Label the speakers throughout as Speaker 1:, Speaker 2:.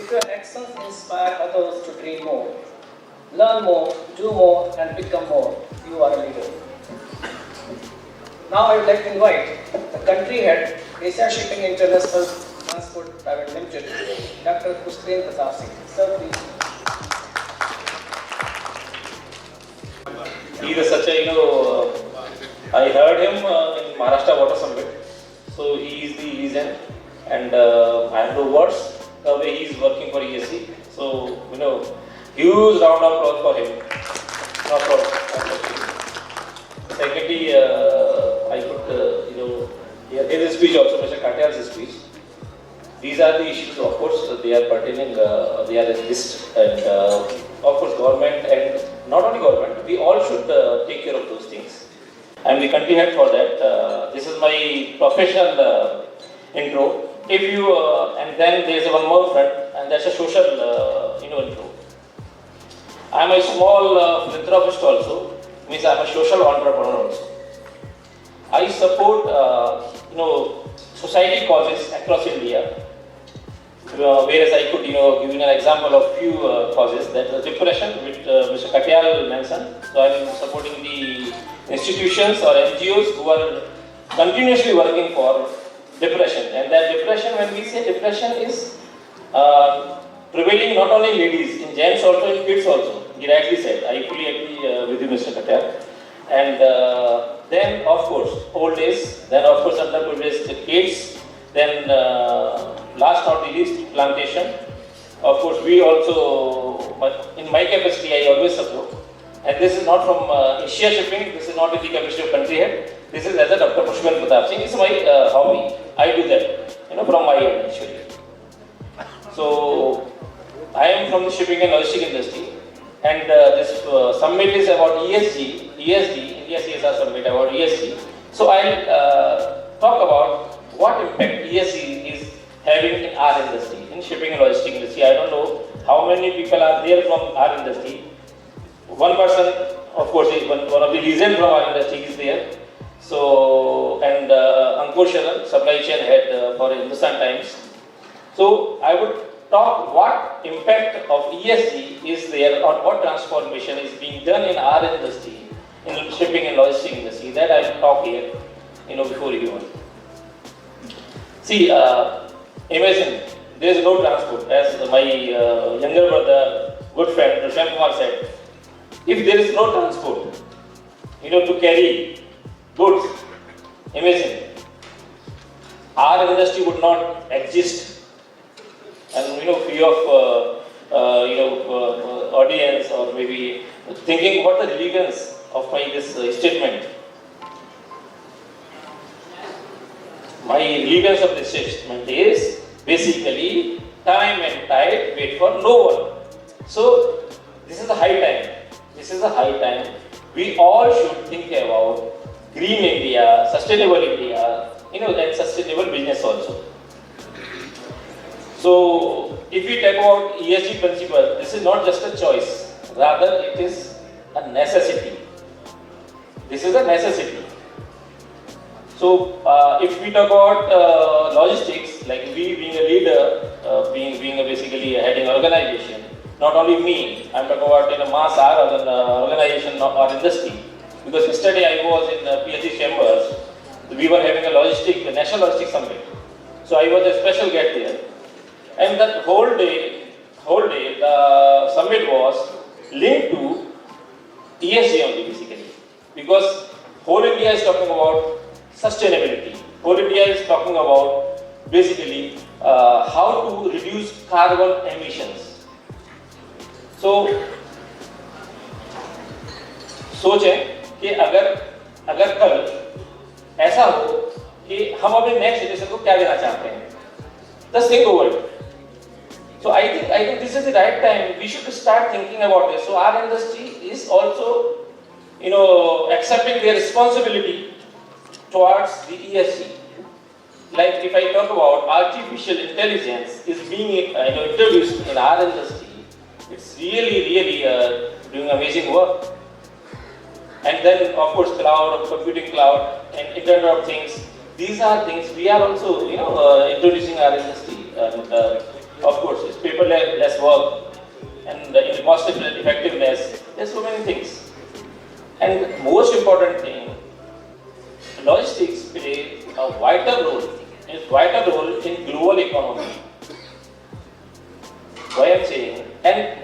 Speaker 1: If your actions inspire others to dream more, learn more, do more, and become more, you are a leader. Now I would like to invite the country head, Asia Shipping International Transport Private Limited, Dr. Pushpendra Pratap Singh. Sir, please.
Speaker 2: He is such a, I heard him in Maharashtra Water Summit. So he is the reason, and I have no words the way he is working for ESG. So, huge round of applause for him. No problem. Secondly, I could, hear his speech also, Mr. Katyal's speech. These are the issues, of course, they are pertaining, they are in list, and of course, government and not only government, we all should take care of those things. I am the country head for that. This is my professional intro. If you and then there is one more front, and that's a social, intro. I am a small philanthropist also. Means I am a social entrepreneur also. I support, society causes across India. Whereas I could, give you an example of few causes. That is depression, which Mr. Katyal mentioned. So I am supporting the institutions or NGOs who are continuously working for depression. And that depression, when we say depression, is prevailing not only in ladies, in gents also, in kids also. He rightly said. I fully agree with you, Mr. Katyal. And then, of course, old age. Then, of course, underprivileged kids. Then, last not the least, plantation. Of course, we also, in my capacity, I always support. And this is not from Asia Shipping. This is not in the capacity of country head. This is as a Dr. Pushpendra Pratap Singh. It's my hobby. I do that, from my end actually. So, I am from the shipping and logistics industry. And this summit is about ESG, India CSR Summit about ESG. So I'll talk about what impact ESG is having in our industry, in shipping and logistics industry. I don't know how many people are there from our industry. One person, of course, is one of the legends from our industry is there. So, and Ankur Sharan, supply chain head for Hindustan Times. So I would talk what impact of ESG is there or what transformation is being done in our industry, in shipping and logistics industry. That I will talk here, before everyone. See, imagine there is no transport. As my younger brother, good friend, Prashant Kumar said, if there is no transport, to carry goods, imagine, our industry would not exist. And few of audience or maybe thinking what the relevance of my this statement. My relevance of this statement is basically time and tide wait for no one. So this is a high time. This is a high time. We all should think about green India, sustainable India, and sustainable business also. So, if we talk about ESG principle, this is not just a choice, rather it is a necessity. This is a necessity. So, if we talk about logistics, like we being a leader, being basically a heading organization, not only me, I'm talking about in a mass organization or industry. Because yesterday I was in PhD chambers, we were having a national logistics summit. So I was a special guest there. And that whole day, the summit was linked to ESG only basically. Because whole India is talking about sustainability. Whole India is talking about basically how to reduce carbon emissions. So, सोचें कि अगर कल ऐसा हो कि हम अपने next generation को क्या देना चाहते हैं. Just think over it. So I think this is the right time. We should start thinking about this. So our industry is also, accepting their responsibility towards the ESG. Like if I talk about artificial intelligence is being introduced in our industry, it's really doing amazing work. And then of course cloud, computing cloud, and Internet of Things. These are things we are also introducing our industry. of course, it's paperless work, and in cost effectiveness. There's so many things. And most important thing, logistics play a vital role in global economy. Why I'm saying, and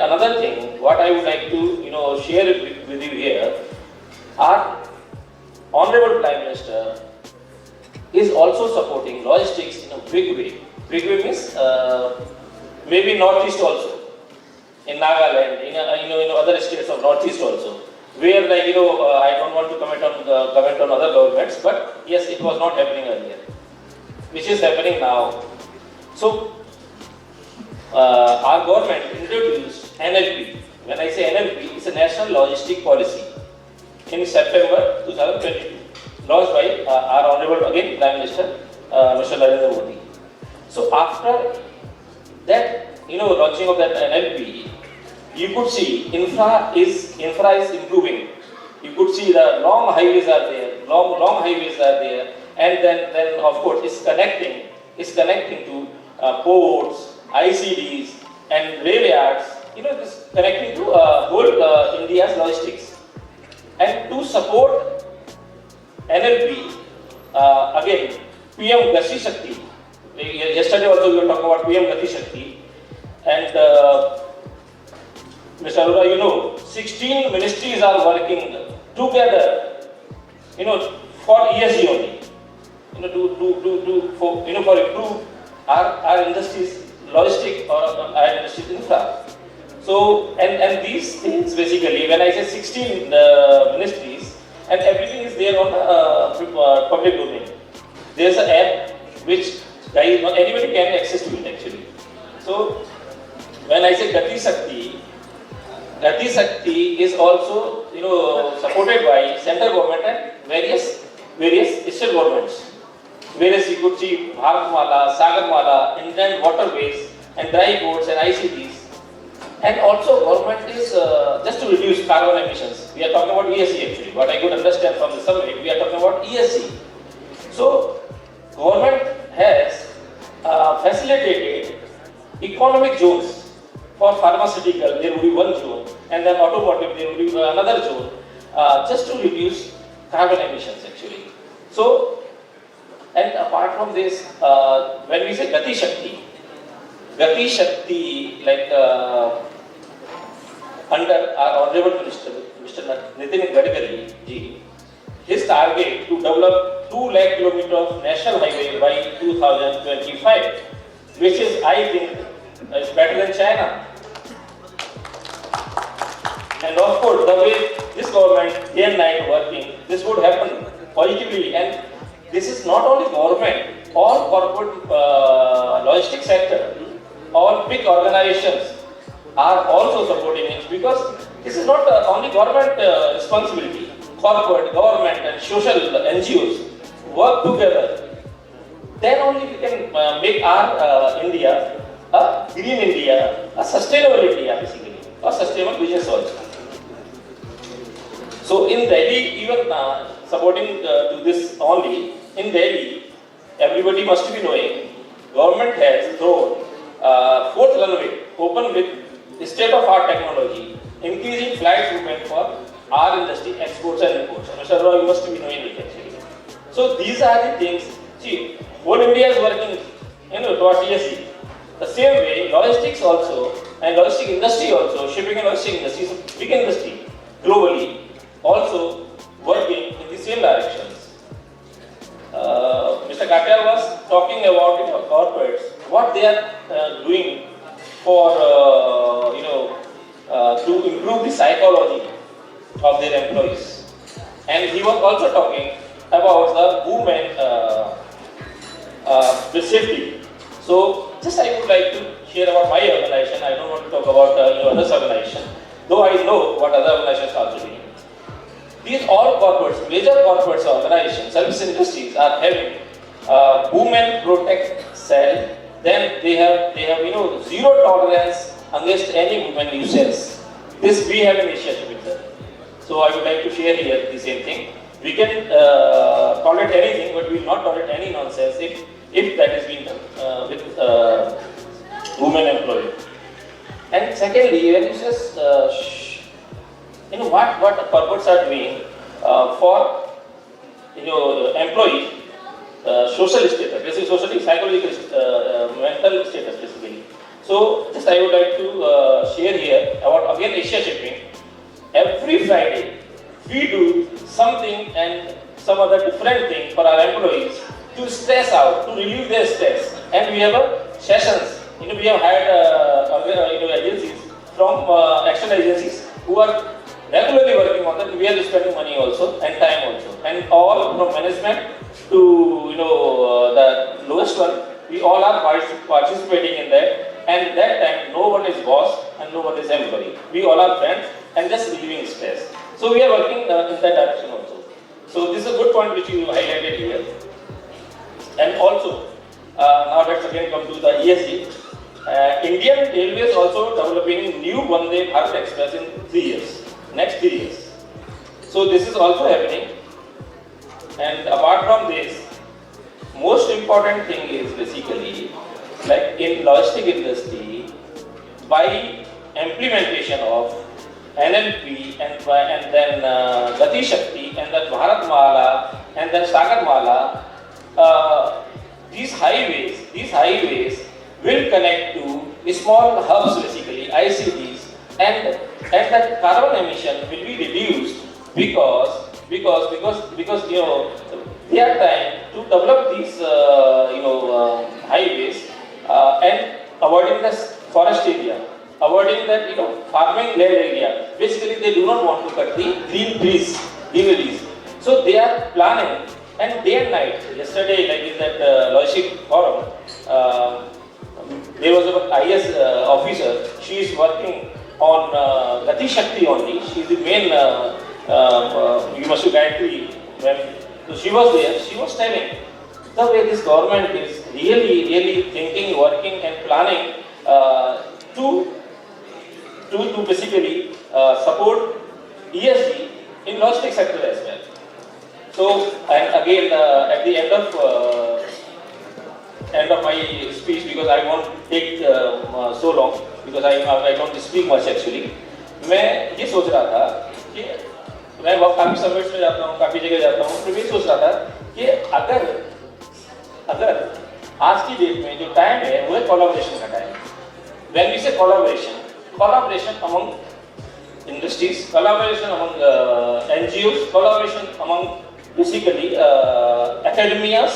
Speaker 2: another thing, what I would like to share with you here, our Honorable Prime Minister is also supporting logistics in a big way. Big way means maybe Northeast also, in Nagaland, in other states of Northeast also, where I don't want to comment on other governments, but yes, it was not happening earlier, which is happening now. So our government introduced NLP. When I say NLP, it's a National Logistic Policy in September 2022, launched by our Honorable again Prime Minister, Mr. Narendra Modi. So after that, launching of that NLP, you could see infra is improving. You could see the long highways are there, long highways are there, and then of course it's connecting to ports, ICDs, and rail yards. It's connecting to whole India's logistics. And to support NLP, again, PM Gati Shakti. Yesterday also we were talking about PM Gati Shakti, and Mr. Arora, 16 ministries are working together, for ESG only, for improve our industries, logistic or our industries infra. So, and these things basically, when I say 16 ministries, and everything is there on public domain. There's an app which anybody can access to it actually. So, when I say Gati Shakti is also supported by central government and various state governments. Whereas you could see Bharatmala, Sagarmala, inland waterways, and dry ports and ICTs. And also government is just to reduce carbon emissions. We are talking about ESG actually. What I could understand from the summit, we are talking about ESG. So government has facilitated economic zones. For pharmaceutical, there will be one zone, and then automotive, there will be another zone, just to reduce carbon emissions actually. So, and apart from this, when we say Gati Shakti, like under our Honorable Minister, Mr. Nitin Gadkari ji, his target to develop 2 lakh kilometers of national highway by 2025, which is, I think, is better than China. And of course, the way this government day and night working, this would happen positively. And this is not only government, all corporate logistics sector, all big organizations are also supporting it, because this is not only government responsibility. Corporate, government, and social NGOs work together. Then only we can make our India a green India, a sustainable India basically, a sustainable business also. So in Delhi, even supporting to this only, in Delhi, everybody must be knowing, government has thrown 4th runway open with state-of-art technology, increasing flight movement for our industry, exports and imports. Mr. Roy, you must be knowing it actually. So these are the things. See, whole India is working, towards ESG. The same way, logistics also, and logistic industry also, shipping and logistic industry is a big industry globally, also working in the same directions. Mr. Katyal was talking about corporates, what they are doing for to improve the psychology of their employees. And he was also talking about the women with safety. So just I would like to share about my organization. I don't want to talk about others' organization, though I know what other organizations are also doing. These all corporates, major corporates organizations, service industries are having women protect cell. Then they have zero tolerance against any women nuisance. This we have initiated with them. So I would like to share here the same thing. We can tolerate anything, but we will not tolerate any nonsense if that is being done with women employee. And secondly, when you just what corporates are doing for employees, social status, basically socially, psychological, mental status basically. So just I would like to share here about again Asia shipping. Every Friday we do something and some other different thing for our employees to stress out, to relieve their stress. And we have sessions. We have hired agencies from external agencies who are regularly working on that. We are spending money also and time also, and all from management to the lowest one. We all are participating in that. And that time, no one is boss and no one is employee. We all are friends and just relieving stress. So we are working in that direction also. So this is a good point which you highlighted here. And also, now let's again come to the ESG. Indian Railways also developing new Vande Bharat Express in 3 years, next 3 years. So this is also happening. And apart from this, most important thing is basically like in logistic industry, by implementation of NLP and then Gati Shakti and then Bharat Mala and then Sagar Mala, these highways will connect to small hubs basically, ICDs, and the carbon emission will be reduced because they are trying to develop these highways and avoiding the forest area, avoiding that farming land area. Basically, they do not want to cut the green trees, greeneries. So they are planning, and day and night. Yesterday, like in that logistic forum, there was an IS officer. She is working on Gati Shakti only. She is the main. You must have Gayatri. So she was there. She was telling the way this government is really thinking, working, and planning to basically support ESG in logistics sector as well. So, and again, at the end of my speech, because I won't take so long, because I don't speak much actually. मैं ये सोच रहा था कि मैं काफी summits में जाता हूँ, काफी जगह जाता हूँ, तो मैं सोच रहा था कि अगर आज की डेट में जो टाइम है वो है कोलैबोरेशन का time. When we say collaboration among industries, collaboration among NGOs, collaboration among basically academia.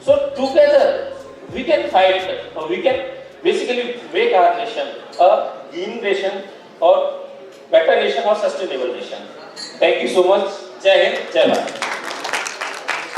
Speaker 2: So together we can fight, or we can basically make our nation a green nation or better nation or sustainable nation. Thank you so much. Jai Hind, Jai Bharat.